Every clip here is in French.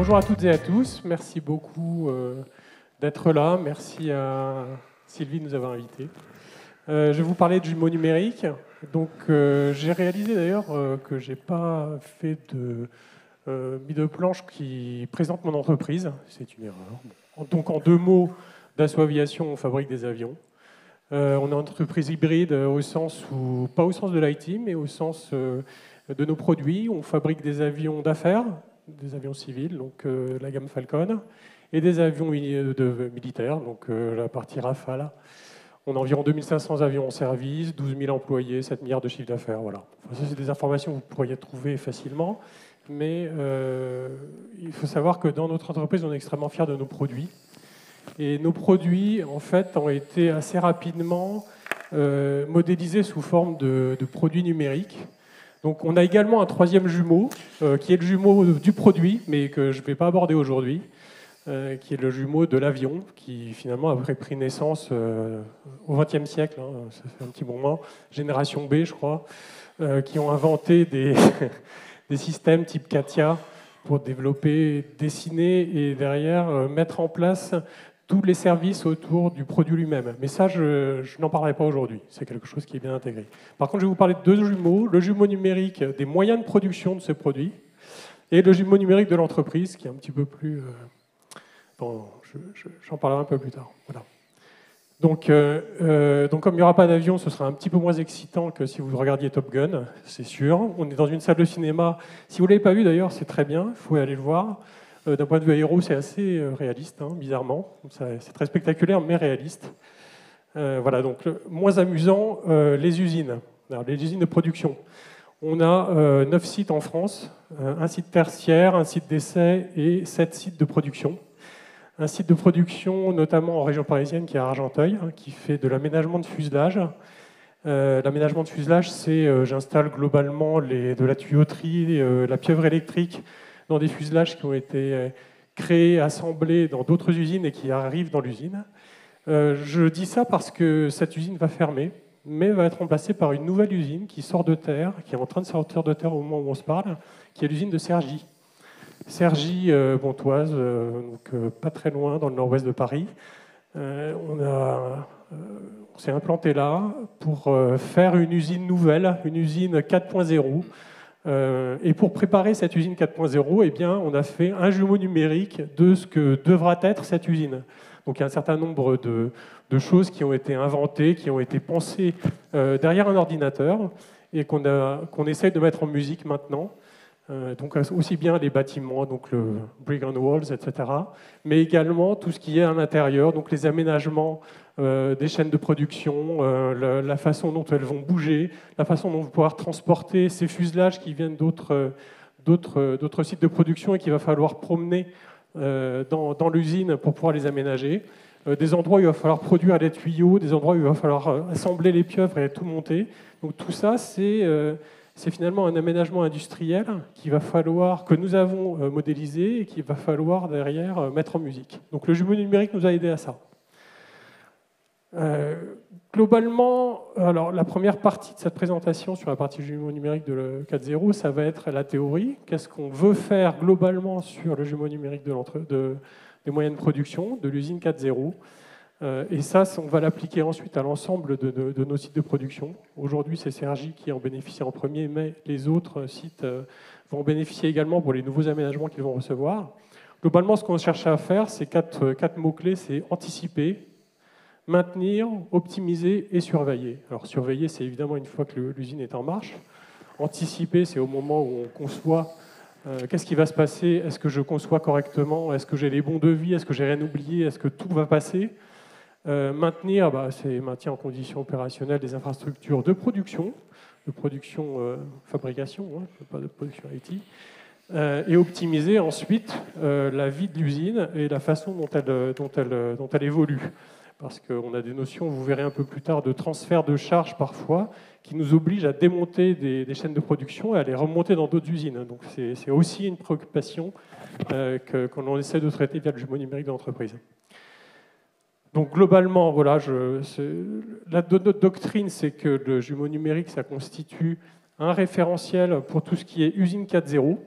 Bonjour à toutes et à tous. Merci beaucoup d'être là. Merci à Sylvie de nous avoir invités. Je vais vous parler de jumeaux numériques. Donc, j'ai réalisé d'ailleurs que je n'ai pas fait mis de planche qui présente mon entreprise. C'est une erreur. Donc, en deux mots, Dassault Aviation, on fabrique des avions. On est une entreprise hybride au sens où, pas au sens de l'IT, mais au sens de nos produits. On fabrique des avions d'affaires, des avions civils, donc la gamme Falcon, et des avions militaires, donc la partie Rafale. On a environ 2500 avions en service, 12 000 employés, 7 milliards de chiffre d'affaires. Voilà. Enfin, ça, c'est des informations que vous pourriez trouver facilement, mais il faut savoir que dans notre entreprise, on est extrêmement fiers de nos produits. Et nos produits, en fait, ont été assez rapidement modélisés sous forme de produits numériques. Donc, on a également un troisième jumeau, qui est le jumeau du produit, mais que je ne vais pas aborder aujourd'hui, qui est le jumeau de l'avion, qui finalement a pris naissance au XXe siècle, hein, ça fait un petit moment, génération B, je crois, qui ont inventé des systèmes type CATIA pour développer, dessiner et derrière mettre en place tous les services autour du produit lui-même. Mais ça, je n'en parlerai pas aujourd'hui. C'est quelque chose qui est bien intégré. Par contre, je vais vous parler de deux jumeaux. Le jumeau numérique des moyens de production de ce produit et le jumeau numérique de l'entreprise, qui est un petit peu plus... Bon, j'en parlerai un peu plus tard. Voilà. Donc, comme il n'y aura pas d'avion, ce sera un petit peu moins excitant que si vous regardiez Top Gun, c'est sûr. On est dans une salle de cinéma. Si vous ne l'avez pas vu, d'ailleurs, c'est très bien. Il faut aller le voir. D'un point de vue aéro, c'est assez réaliste, hein, bizarrement. C'est très spectaculaire, mais réaliste. Voilà, donc moins amusant, les usines. Alors, les usines de production. On a 9 sites en France, un site tertiaire, un site d'essai et 7 sites de production. Un site de production, notamment en région parisienne, qui est à Argenteuil, hein, qui fait de l'aménagement de fuselage. L'aménagement de fuselage, c'est j'installe globalement de la tuyauterie, la pieuvre électrique, dans des fuselages qui ont été créés, assemblés dans d'autres usines et qui arrivent dans l'usine. Je dis ça parce que cette usine va fermer, mais va être remplacée par une nouvelle usine qui sort de terre, qui est en train de sortir de terre au moment où on se parle, qui est l'usine de Cergy. Cergy, Pontoise, donc pas très loin, dans le nord-ouest de Paris. On s'est implanté là pour faire une usine nouvelle, une usine 4.0. Et pour préparer cette usine 4.0, eh bien, on a fait un jumeau numérique de ce que devra être cette usine. Donc il y a un certain nombre de choses qui ont été inventées, qui ont été pensées derrière un ordinateur et qu'on essaye de mettre en musique maintenant. Donc aussi bien les bâtiments, donc le brick on walls, etc., mais également tout ce qui est à l'intérieur, donc les aménagements des chaînes de production, la façon dont elles vont bouger, la façon dont on va pouvoir transporter ces fuselages qui viennent d'autres sites de production et qu'il va falloir promener dans l'usine pour pouvoir les aménager. Des endroits où il va falloir produire des tuyaux, des endroits où il va falloir assembler les pieuvres et tout monter. Donc tout ça, c'est finalement un aménagement industriel que nous avons modélisé et qu'il va falloir derrière mettre en musique. Donc le jumeau numérique nous a aidé à ça. Globalement, alors la première partie de cette présentation sur la partie jumeau numérique de 4.0, ça va être la théorie. Qu'est-ce qu'on veut faire globalement sur le jumeau numérique des moyens de production de l'usine 4.0. Et ça, on va l'appliquer ensuite à l'ensemble de nos sites de production. Aujourd'hui, c'est Cergy qui en bénéficie en premier, mais les autres sites vont en bénéficier également pour les nouveaux aménagements qu'ils vont recevoir. Globalement, ce qu'on cherche à faire, c'est quatre mots-clés, c'est anticiper, maintenir, optimiser et surveiller. Alors surveiller, c'est évidemment une fois que l'usine est en marche. Anticiper, c'est au moment où on conçoit qu'est-ce qui va se passer, est-ce que je conçois correctement, est-ce que j'ai les bons devis, est-ce que j'ai rien oublié, est-ce que tout va passer. Maintenir, c'est maintien en condition opérationnelle des infrastructures de production fabrication, hein, pas de production IT, et optimiser ensuite la vie de l'usine et la façon dont elle évolue. Parce qu'on a des notions, vous verrez un peu plus tard, de transfert de charges parfois, qui nous obligent à démonter des chaînes de production et à les remonter dans d'autres usines. Donc c'est aussi une préoccupation qu'on essaie de traiter via le jumeau numérique de l'entreprise. Donc globalement, voilà, notre doctrine, c'est que le jumeau numérique, ça constitue un référentiel pour tout ce qui est usine 4.0.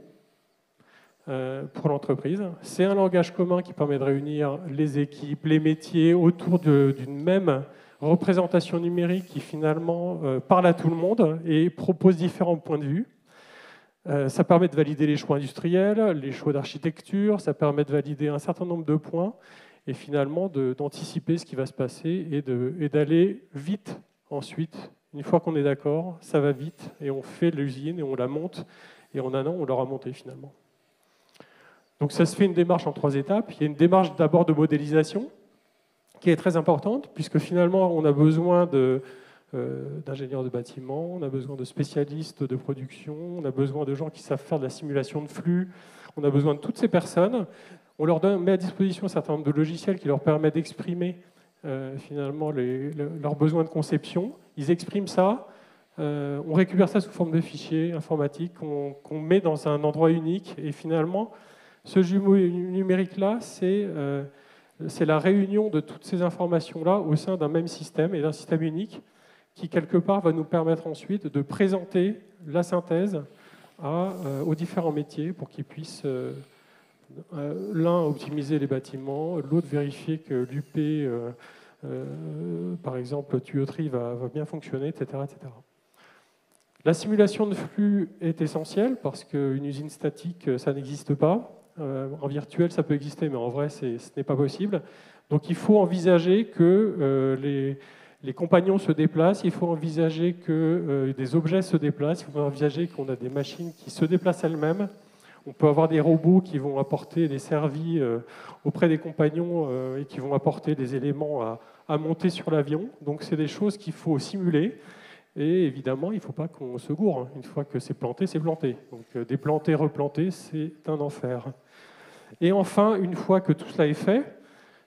pour l'entreprise. C'est un langage commun qui permet de réunir les équipes, les métiers autour d'une même représentation numérique qui finalement parle à tout le monde et propose différents points de vue. Ça permet de valider les choix industriels, les choix d'architecture, ça permet de valider un certain nombre de points et finalement d'anticiper ce qui va se passer et d'aller vite ensuite. Une fois qu'on est d'accord, ça va vite et on fait l'usine et on la monte et en un an, on l'aura montée finalement. Donc ça se fait une démarche en 3 étapes. Il y a une démarche d'abord de modélisation qui est très importante puisque finalement, on a besoin d'ingénieurs de bâtiment, on a besoin de spécialistes de production, on a besoin de gens qui savent faire de la simulation de flux, on a besoin de toutes ces personnes. On leur met à disposition un certain nombre de logiciels qui leur permettent d'exprimer finalement leurs besoins de conception. Ils expriment ça, on récupère ça sous forme de fichiers informatiques qu'on met dans un endroit unique et finalement, ce jumeau numérique-là, c'est la réunion de toutes ces informations-là au sein d'un même système et d'un système unique qui, quelque part, va nous permettre ensuite de présenter la synthèse aux différents métiers pour qu'ils puissent, l'un, optimiser les bâtiments, l'autre, vérifier que l'UP, par exemple, tuyauterie, va bien fonctionner, etc., etc. La simulation de flux est essentielle parce qu'une usine statique, ça n'existe pas. En virtuel, ça peut exister, mais en vrai, ce n'est pas possible. Donc il faut envisager que les compagnons se déplacent, il faut envisager que des objets se déplacent, il faut envisager qu'on a des machines qui se déplacent elles-mêmes. On peut avoir des robots qui vont apporter des servis auprès des compagnons et qui vont apporter des éléments à monter sur l'avion. Donc c'est des choses qu'il faut simuler. Et évidemment, il ne faut pas qu'on se gourre. Une fois que c'est planté, c'est planté. Donc déplanter, replanter, c'est un enfer. Et enfin, une fois que tout cela est fait,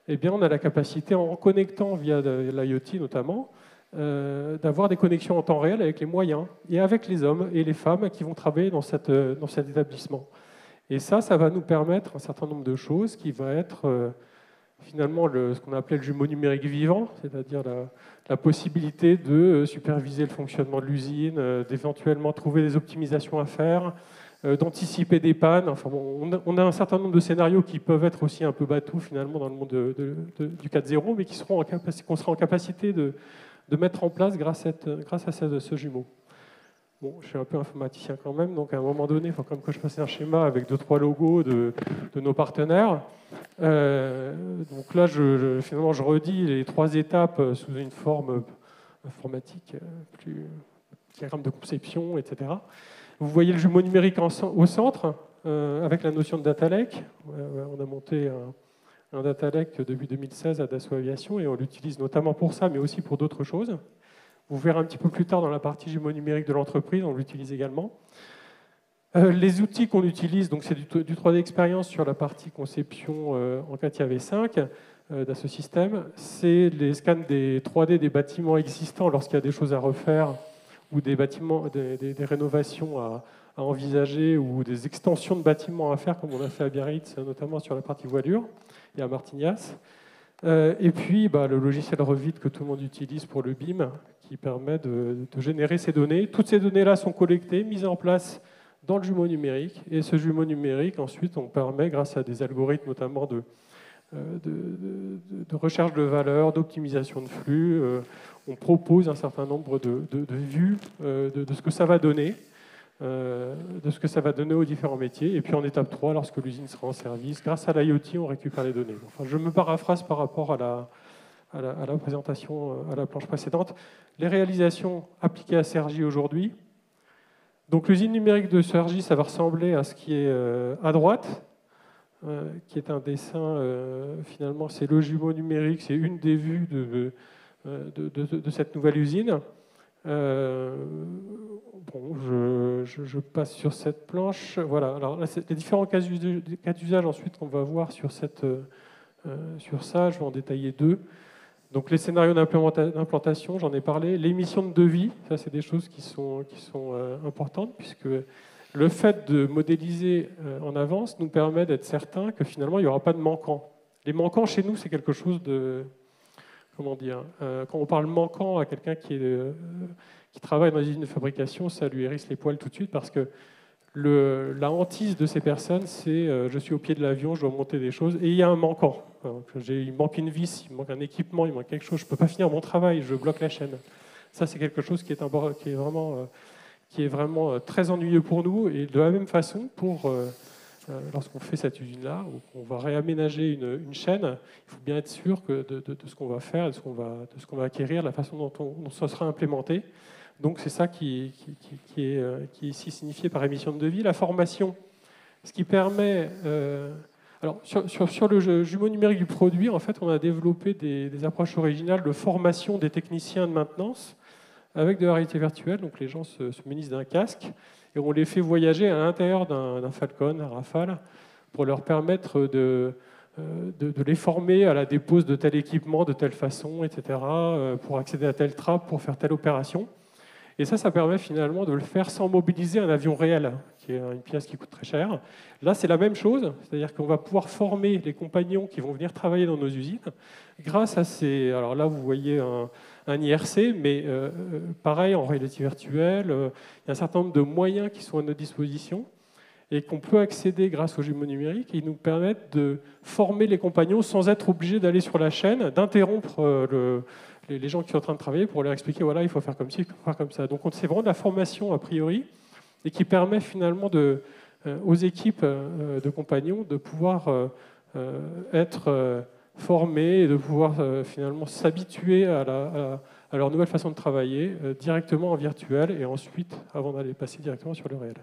eh bien, on a la capacité, en connectant via l'IoT notamment, d'avoir des connexions en temps réel avec les moyens et avec les hommes et les femmes qui vont travailler dans cet établissement. Et ça va nous permettre un certain nombre de choses qui va être finalement ce qu'on a appelé le jumeau numérique vivant, c'est-à-dire la possibilité de superviser le fonctionnement de l'usine, d'éventuellement trouver des optimisations à faire, d'anticiper des pannes. Enfin, bon, on a un certain nombre de scénarios qui peuvent être aussi un peu bateaux finalement dans le monde du 4.0, mais qu'on sera en capacité de mettre en place grâce à ce jumeau. Bon, je suis un peu informaticien quand même, donc à un moment donné, il faut quand même que je fasse un schéma avec 2-3 logos de nos partenaires. Donc là, finalement, je redis les 3 étapes sous une forme informatique, diagramme de conception, etc. Vous voyez le jumeau numérique au centre, avec la notion de data lake. On a monté un data lake depuis 2016 à Dassault Aviation et on l'utilise notamment pour ça, mais aussi pour d'autres choses. Vous verrez un petit peu plus tard dans la partie jumeau numérique de l'entreprise, on l'utilise également. Les outils qu'on utilise, donc c'est du 3D expérience sur la partie conception en CATIA V5 d'Assaut Systèmes. C'est les scans des 3D des bâtiments existants lorsqu'il y a des choses à refaire ou des bâtiments, des rénovations à envisager ou des extensions de bâtiments à faire, comme on a fait à Biarritz, notamment sur la partie voilure et à Martignas. Et puis le logiciel Revit que tout le monde utilise pour le BIM, qui permet de générer ces données. Toutes ces données-là sont collectées, mises en place dans le jumeau numérique. Et ce jumeau numérique, ensuite, on permet, grâce à des algorithmes notamment de recherche de valeurs, d'optimisation de flux, on propose un certain nombre de vues de ce que ça va donner, aux différents métiers. Et puis en étape 3, lorsque l'usine sera en service, grâce à l'IoT, on récupère les données. Enfin, je me paraphrase par rapport à la présentation, à la planche précédente. Les réalisations appliquées à Cergy aujourd'hui. Donc l'usine numérique de Cergy, ça va ressembler à ce qui est à droite, qui est un dessin, finalement, c'est le jumeau numérique, c'est une des vues de cette nouvelle usine. Je passe sur cette planche. Voilà. Alors là, c'est les différents cas d'usage ensuite qu'on va voir sur ça. Je vais en détailler 2. Donc les scénarios d'implantation, j'en ai parlé. Les missions de devis, ça c'est des choses qui sont importantes puisque le fait de modéliser en avance nous permet d'être certain que finalement il n'y aura pas de manquants. Les manquants chez nous, c'est quelque chose de... Comment dire, quand on parle manquant à quelqu'un qui travaille dans une usine de fabrication, ça lui hérisse les poils tout de suite parce que la hantise de ces personnes, c'est je suis au pied de l'avion, je dois monter des choses, et il y a un manquant. Il manque une vis, il manque un équipement, il manque quelque chose, je ne peux pas finir mon travail, je bloque la chaîne. Ça, c'est quelque chose qui est vraiment très ennuyeux pour nous, et de la même façon, lorsqu'on fait cette usine-là, où on va réaménager une chaîne, il faut bien être sûr de ce qu'on va faire, de ce qu'on va acquérir, de la façon dont ça sera implémenté. Donc c'est ça qui est ici signifié par émission de devis. La formation, ce qui permet... alors sur le jumeau numérique du produit, en fait, on a développé des approches originales de formation des techniciens de maintenance avec de la réalité virtuelle. Donc les gens se munissent d'un casque et on les fait voyager à l'intérieur d'un Falcon, un Rafale, pour leur permettre de les former à la dépose de tel équipement, de telle façon, etc., pour accéder à telle trappe, pour faire telle opération. Et ça permet finalement de le faire sans mobiliser un avion réel, qui est une pièce qui coûte très cher. Là, c'est la même chose, c'est-à-dire qu'on va pouvoir former les compagnons qui vont venir travailler dans nos usines grâce à ces... Alors là, vous voyez un IRC, mais pareil, en réalité virtuelle, il y a un certain nombre de moyens qui sont à notre disposition et qu'on peut accéder grâce aux jumeaux numériques, et ils nous permettent de former les compagnons sans être obligés d'aller sur la chaîne, d'interrompre les gens qui sont en train de travailler pour leur expliquer, voilà, il faut faire comme ci, il faut faire comme ça. Donc c'est vraiment de la formation a priori, et qui permet finalement aux équipes de compagnons de pouvoir être formés et de pouvoir finalement s'habituer à leur nouvelle façon de travailler directement en virtuel, et ensuite, avant d'aller passer directement sur le réel.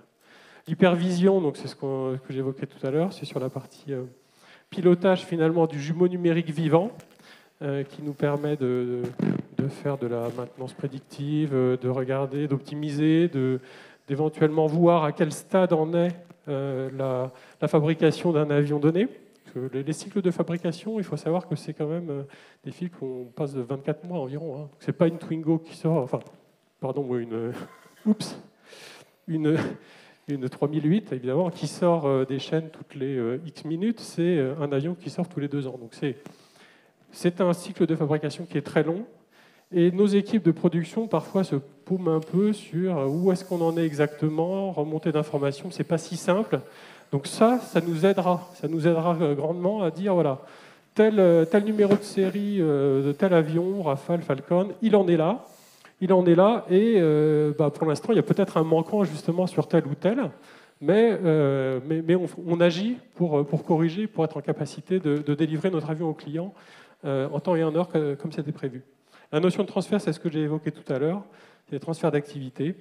L'hypervision, donc c'est ce que j'évoquais tout à l'heure, c'est sur la partie pilotage finalement du jumeau numérique vivant, qui nous permet de faire de la maintenance prédictive, de regarder, d'optimiser, d'éventuellement voir à quel stade en est la fabrication d'un avion donné. Les cycles de fabrication, il faut savoir que c'est quand même des cycles qu'on passe de 24 mois environ. Hein. Ce n'est pas une Twingo qui sort, une 3008 évidemment, qui sort des chaînes toutes les X minutes. C'est un avion qui sort tous les 2 ans. Donc c'est un cycle de fabrication qui est très long, et nos équipes de production parfois se paument un peu sur où est-ce qu'on en est exactement, remontée d'informations, c'est pas si simple. Donc ça nous aidera grandement à dire, voilà, tel numéro de série de tel avion, Rafale, Falcon, il en est là, et pour l'instant, il y a peut-être un manquant justement sur tel ou tel, mais on agit pour corriger, pour être en capacité de délivrer notre avion au client en temps et en heure comme c'était prévu. La notion de transfert, c'est ce que j'ai évoqué tout à l'heure, c'est les transferts d'activité.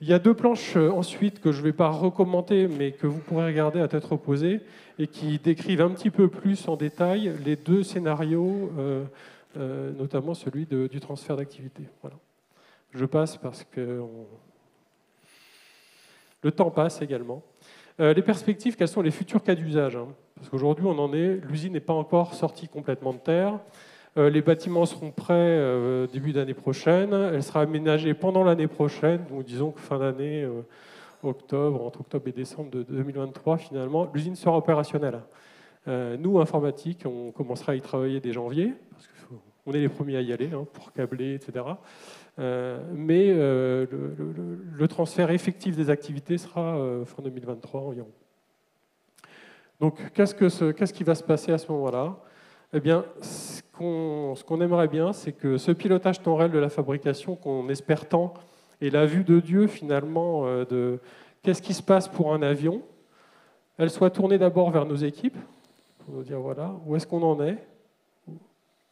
Il y a 2 planches ensuite que je ne vais pas recommenter, mais que vous pourrez regarder à tête reposée, et qui décrivent un petit peu plus en détail les 2 scénarios, notamment celui du transfert d'activité. Voilà. Je passe parce que le temps passe également. Les perspectives, quels sont les futurs cas d'usage, hein? Parce qu'aujourd'hui, l'usine n'est pas encore sortie complètement de terre. Les bâtiments seront prêts début d'année prochaine. Elle sera aménagée pendant l'année prochaine. Donc disons que fin d'année, entre octobre et décembre de 2023, finalement, l'usine sera opérationnelle. Nous, informatique, on commencera à y travailler dès janvier, parce qu'on est les premiers à y aller, hein, pour câbler, etc. Mais le transfert effectif des activités sera fin 2023 environ. Donc, qu'est-ce qui va se passer à ce moment-là? Eh bien, ce qu'on aimerait bien, c'est que ce pilotage temps réel de la fabrication qu'on espère tant, et la vue de Dieu, finalement, de qu'est-ce qui se passe pour un avion, elle soit tournée d'abord vers nos équipes, pour nous dire, voilà, où est-ce qu'on en est,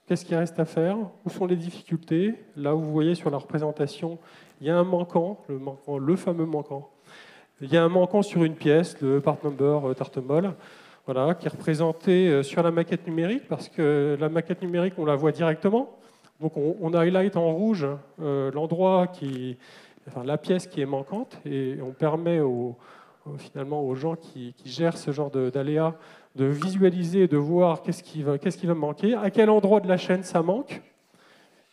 qu'est-ce qui reste à faire, où sont les difficultés. Là où vous voyez sur la représentation, il y a un manquant, le fameux manquant. Il y a un manquant sur une pièce, le part number Tartemol, voilà, qui est représenté sur la maquette numérique, parce que la maquette numérique, on la voit directement. Donc on highlight en rouge l'endroit la pièce qui est manquante, et on permet finalement aux gens qui gèrent ce genre d'aléas de visualiser, de voir qu'est-ce qui va manquer, à quel endroit de la chaîne ça manque.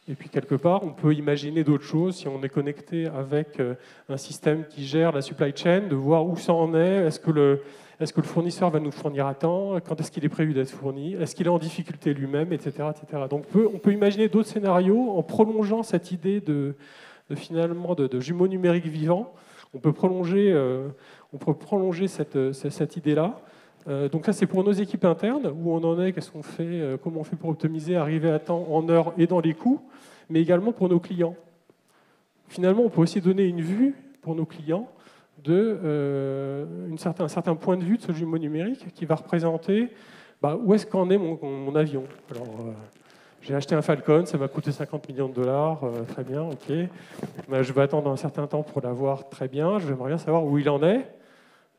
Et puis, quelque part, on peut imaginer d'autres choses si on est connecté avec un système qui gère la supply chain, de voir où ça en est, est-ce que le fournisseur va nous fournir à temps, quand est-ce qu'il est prévu d'être fourni, est-ce qu'il est en difficulté lui-même, etc., etc. Donc, on peut imaginer d'autres scénarios en prolongeant cette idée finalement de jumeaux numériques vivants. on peut prolonger cette idée-là. Donc ça, c'est pour nos équipes internes, où on en est, qu'est-ce qu'on fait, comment on fait pour optimiser, arriver à temps, en heure et dans les coûts, mais également pour nos clients. Finalement, on peut aussi donner une vue pour nos clients un certain point de vue de ce jumeau numérique qui va représenter où est-ce qu'en est mon avion. Alors, j'ai acheté un Falcon, ça m'a coûté 50 millions de dollars, très bien, ok. Je vais attendre un certain temps pour l'avoir, très bien. J'aimerais bien savoir où il en est.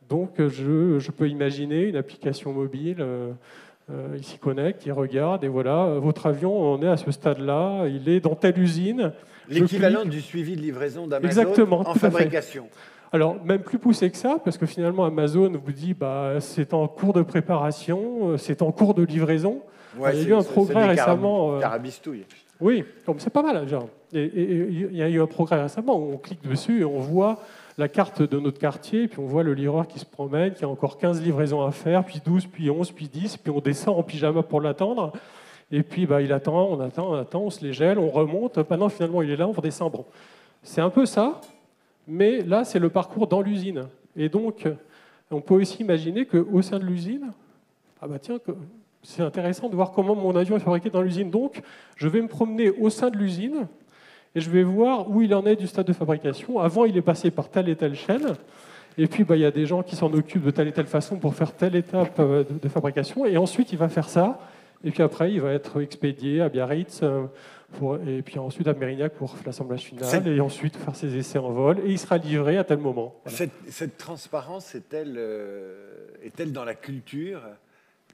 Donc, je peux imaginer une application mobile, il s'y connecte, il regarde, et voilà, votre avion, on est à ce stade-là, il est dans telle usine. L'équivalent du suivi de livraison d'Amazon. Exactement, en fabrication. Alors, même plus poussé que ça, parce que finalement, Amazon vous dit c'est en cours de préparation, c'est en cours de livraison. Ouais, il y a eu un progrès récemment. Carabistouille. Oui, c'est pas mal, genre. Et il y a eu un progrès récemment où on clique dessus et on voit la carte de notre quartier, puis on voit le livreur qui se promène, qui a encore 15 livraisons à faire, puis 12, puis 11, puis 10, puis on descend en pyjama pour l'attendre. Et puis il attend, on attend, on se les gèle, on remonte. Non, finalement, il est là, on redescend. Bon. C'est un peu ça, mais là, c'est le parcours dans l'usine. Et donc, on peut aussi imaginer qu'au sein de l'usine, c'est intéressant de voir comment mon avion est fabriqué dans l'usine. Donc, je vais me promener au sein de l'usine et je vais voir où il en est du stade de fabrication. Avant, il est passé par telle et telle chaîne. Et puis, il y a des gens qui s'en occupent de telle et telle façon pour faire telle étape de fabrication. Et ensuite, il va faire ça. Et puis après, il va être expédié à Biarritz, et puis ensuite à Mérignac pour l'assemblage final, et ensuite faire ses essais en vol. Et il sera livré à tel moment. Voilà. Cette transparence est-elle dans la culture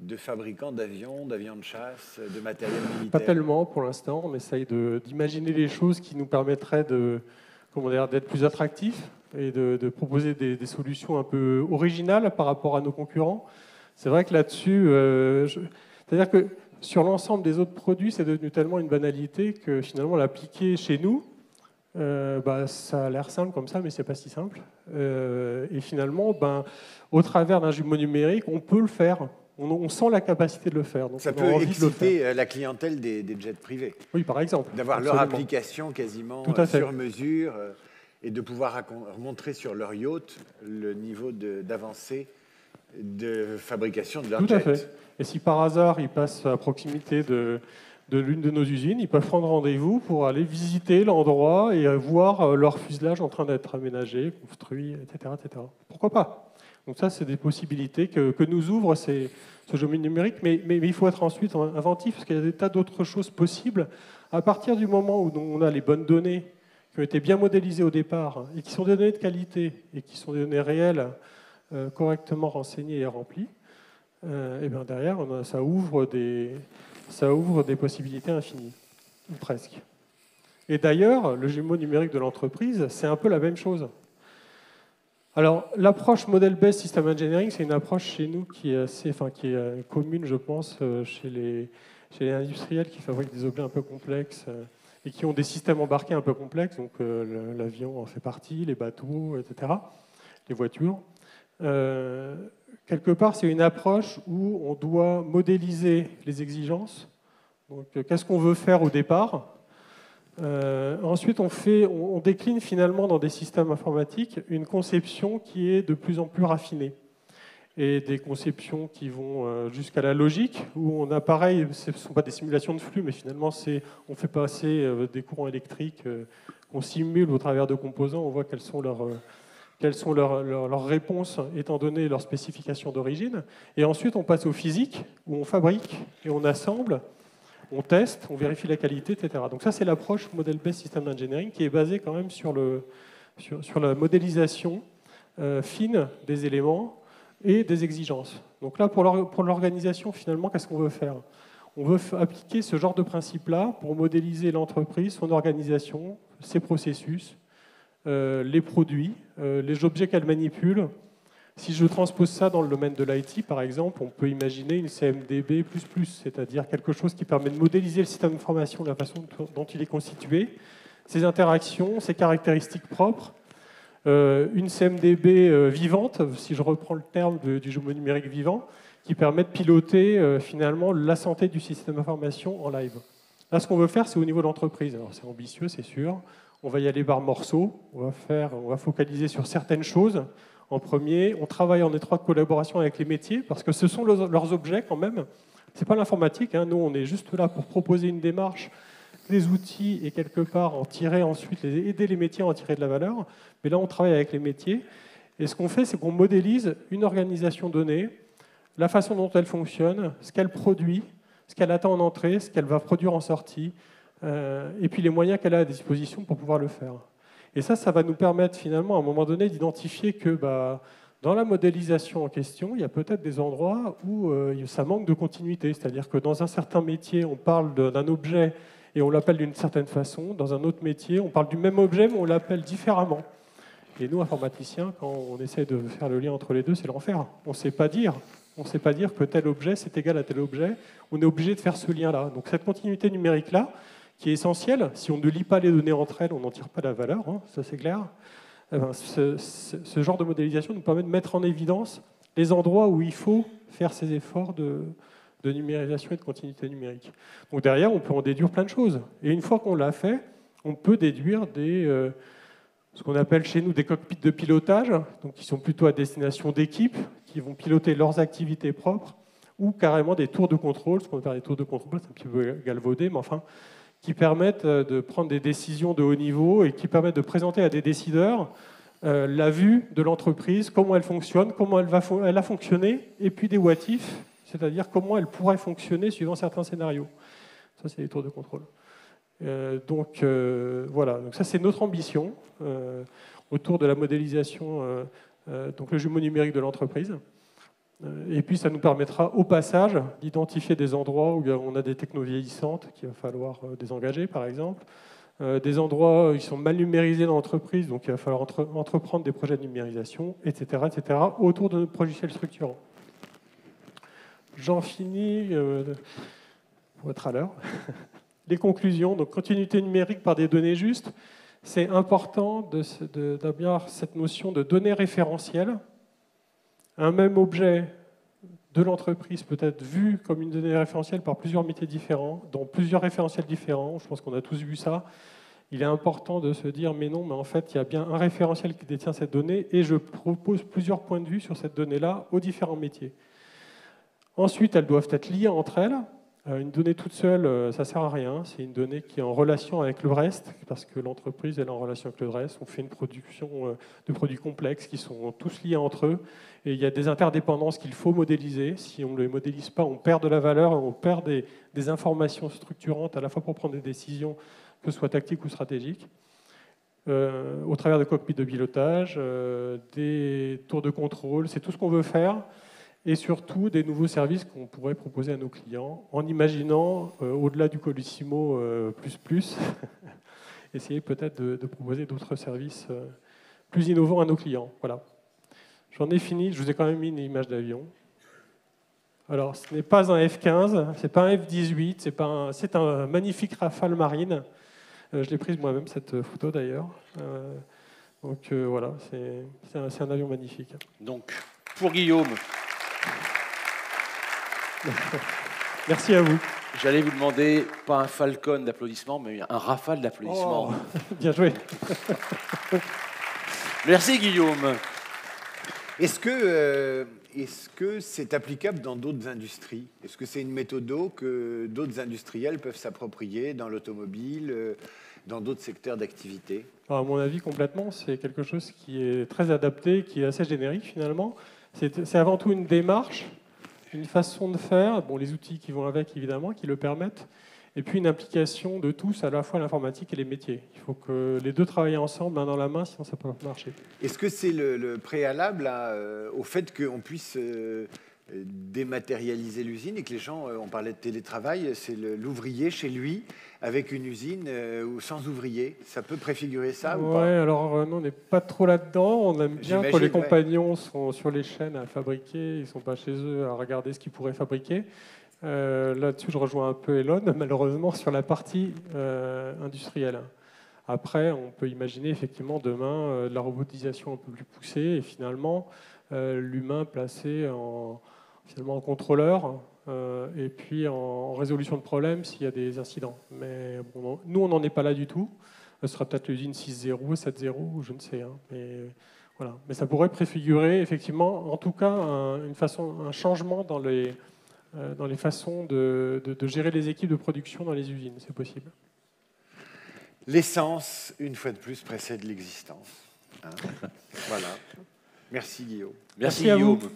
de fabricants d'avions de chasse, de matériel militaire? Pas tellement pour l'instant. On essaye d'imaginer les choses qui nous permettraient d'être plus attractifs et de proposer des solutions un peu originales par rapport à nos concurrents. C'est vrai que là-dessus, c'est-à-dire que sur l'ensemble des autres produits, c'est devenu tellement une banalité que finalement l'appliquer chez nous, ça a l'air simple comme ça, mais c'est pas si simple. Et finalement, au travers d'un jumeau numérique, on peut le faire. On sent la capacité de le faire. Donc ça peut exciter la clientèle des jets privés. Oui, par exemple. D'avoir leur application quasiment sur mesure et de pouvoir montrer sur leur yacht le niveau d'avancée de fabrication de leur jet. Tout à fait. Et si par hasard, ils passent à proximité de l'une de nos usines, ils peuvent prendre rendez-vous pour aller visiter l'endroit et voir leur fuselage en train d'être aménagé, construit, etc., etc. Pourquoi pas? Donc ça, c'est des possibilités que nous ouvre ce jeu numérique, mais il faut être ensuite inventif, parce qu'il y a des tas d'autres choses possibles. À partir du moment où on a les bonnes données qui ont été bien modélisées au départ, et qui sont des données de qualité, et qui sont des données réelles, correctement renseignées et remplies, et bien derrière, ça ouvre des possibilités infinies, ou presque. Et d'ailleurs, le jumeau numérique de l'entreprise, c'est un peu la même chose. Alors, l'approche Model-Based System Engineering, c'est une approche chez nous qui est commune, je pense, chez les industriels qui fabriquent des objets un peu complexes et qui ont des systèmes embarqués un peu complexes. Donc, l'avion en fait partie, les bateaux, etc., les voitures. Quelque part, c'est une approche où on doit modéliser les exigences. Donc, qu'est-ce qu'on veut faire au départ? Ensuite, on décline finalement dans des systèmes informatiques une conception qui est de plus en plus raffinée. Et des conceptions qui vont jusqu'à la logique, où on a pareil, ce ne sont pas des simulations de flux, mais finalement, on fait passer des courants électriques qu'on simule au travers de composants, on voit quelles sont leurs réponses étant donné leurs spécifications d'origine. Et ensuite, on passe au physique, où on fabrique et on assemble, on teste, on vérifie la qualité, etc. Donc ça, c'est l'approche Model-Based System Engineering qui est basée quand même sur la modélisation fine des éléments et des exigences. Donc là, pour l'organisation, finalement, qu'est-ce qu'on veut faire? On veut appliquer ce genre de principe-là pour modéliser l'entreprise, son organisation, ses processus, les produits, les objets qu'elle manipule. Si je transpose ça dans le domaine de l'IT, par exemple, on peut imaginer une CMDB++, c'est-à-dire quelque chose qui permet de modéliser le système d'information, la façon dont il est constitué, ses interactions, ses caractéristiques propres. Une CMDB vivante, si je reprends le terme du jumeau numérique vivant, qui permet de piloter finalement la santé du système d'information en live. Là, ce qu'on veut faire, c'est au niveau de l'entreprise. Alors, c'est ambitieux, c'est sûr. On va y aller par morceaux. On va focaliser sur certaines choses. En premier, on travaille en étroite collaboration avec les métiers, parce que ce sont leurs objets quand même. Ce n'est pas l'informatique. Nous, on est juste là pour proposer une démarche, des outils, et quelque part en tirer ensuite, aider les métiers à en tirer de la valeur. Mais là, on travaille avec les métiers. Et ce qu'on fait, c'est qu'on modélise une organisation donnée, la façon dont elle fonctionne, ce qu'elle produit, ce qu'elle attend en entrée, ce qu'elle va produire en sortie, et puis les moyens qu'elle a à disposition pour pouvoir le faire. Et ça va nous permettre finalement à un moment donné d'identifier que dans la modélisation en question, il y a peut-être des endroits où ça manque de continuité. C'est-à-dire que dans un certain métier, on parle d'un objet et on l'appelle d'une certaine façon. Dans un autre métier, on parle du même objet, mais on l'appelle différemment. Et nous, informaticiens, quand on essaie de faire le lien entre les deux, c'est l'enfer. On ne sait pas dire. On ne sait pas dire que tel objet, c'est égal à tel objet. On est obligé de faire ce lien-là. Donc cette continuité numérique-là, qui est essentielle, si on ne lie pas les données entre elles, on n'en tire pas la valeur, ça c'est clair. Ce genre de modélisation nous permet de mettre en évidence les endroits où il faut faire ces efforts de numérisation et de continuité numérique. Donc derrière, on peut en déduire plein de choses. Et une fois qu'on l'a fait, on peut déduire ce qu'on appelle chez nous des cockpits de pilotage, donc qui sont plutôt à destination d'équipes, qui vont piloter leurs activités propres, ou carrément des tours de contrôle, ce qu'on appelle des tours de contrôle, c'est un petit peu galvaudé, mais enfin, qui permettent de prendre des décisions de haut niveau et qui permettent de présenter à des décideurs la vue de l'entreprise, comment elle fonctionne, comment elle a fonctionné, et puis des what if, c'est-à-dire comment elle pourrait fonctionner suivant certains scénarios. Ça, c'est les tours de contrôle. Voilà, donc ça c'est notre ambition autour de la modélisation, donc le jumeau numérique de l'entreprise. Et puis ça nous permettra au passage d'identifier des endroits où on a des technos vieillissantes qu'il va falloir désengager par exemple, des endroits où ils sont mal numérisés dans l'entreprise, donc il va falloir entreprendre des projets de numérisation, etc., autour de notre logiciel structurant. J'en finis pour être à l'heure. Les conclusions, donc continuité numérique par des données justes, c'est important d'avoir cette notion de données référentielles. Un même objet de l'entreprise peut être vu comme une donnée référentielle par plusieurs métiers différents, dans plusieurs référentiels différents. Je pense qu'on a tous vu ça. Il est important de se dire, mais non, mais en fait, il y a bien un référentiel qui détient cette donnée et je propose plusieurs points de vue sur cette donnée-là aux différents métiers. Ensuite, elles doivent être liées entre elles. Une donnée toute seule, ça ne sert à rien. C'est une donnée qui est en relation avec le reste, parce que l'entreprise est en relation avec le reste. On fait une production de produits complexes qui sont tous liés entre eux. Et il y a des interdépendances qu'il faut modéliser. Si on ne les modélise pas, on perd de la valeur, on perd des informations structurantes, à la fois pour prendre des décisions, que ce soit tactiques ou stratégiques. Au travers de cockpits de pilotage, des tours de contrôle, c'est tout ce qu'on veut faire. Et surtout des nouveaux services qu'on pourrait proposer à nos clients, en imaginant, au-delà du Colissimo plus, essayer peut-être de proposer d'autres services plus innovants à nos clients. Voilà. J'en ai fini, je vous ai quand même mis une image d'avion. Alors, ce n'est pas un F-15, ce n'est pas un F-18, c'est un magnifique Rafale Marine. Je l'ai prise moi-même, cette photo d'ailleurs. Donc voilà, c'est un avion magnifique. Donc, pour Guillaume... Merci à vous. J'allais vous demander, pas un Falcon d'applaudissements, mais un Rafale d'applaudissements. Oh, bien joué. Merci Guillaume. Est-ce que c'est applicable dans d'autres industries? Est-ce que c'est une méthode que d'autres industriels peuvent s'approprier dans l'automobile, dans d'autres secteurs d'activité? À mon avis, complètement. C'est quelque chose qui est très adapté, qui est assez générique finalement. C'est avant tout une démarche, une façon de faire, bon, les outils qui vont avec évidemment, qui le permettent, et puis une implication de tous, à la fois l'informatique et les métiers. Il faut que les deux travaillent ensemble, main dans la main, sinon ça ne peut pas marcher. Est-ce que c'est le préalable au fait qu'on puisse dématérialiser l'usine et que les gens, on parlait de télétravail, c'est l'ouvrier chez lui avec une usine ou sans ouvrier? Ça peut préfigurer ça ou pas? Alors nous, on n'est pas trop là-dedans. On aime bien quand les compagnons sont sur les chaînes à fabriquer, ils ne sont pas chez eux à regarder ce qu'ils pourraient fabriquer. Là-dessus, je rejoins un peu Elon, malheureusement, sur la partie industrielle. Après, on peut imaginer effectivement demain de la robotisation un peu plus poussée et finalement l'humain placé en contrôleur et puis en résolution de problèmes s'il y a des incidents. Mais bon, nous, on n'en est pas là du tout. Ce sera peut-être l'usine 6.0, 7.0, je ne sais. Mais, voilà. Mais ça pourrait préfigurer, effectivement, en tout cas, un changement dans les façons de gérer les équipes de production dans les usines. C'est possible. L'essence, une fois de plus, précède l'existence. Hein. Voilà. Merci Guillaume. Merci à vous. Guillaume.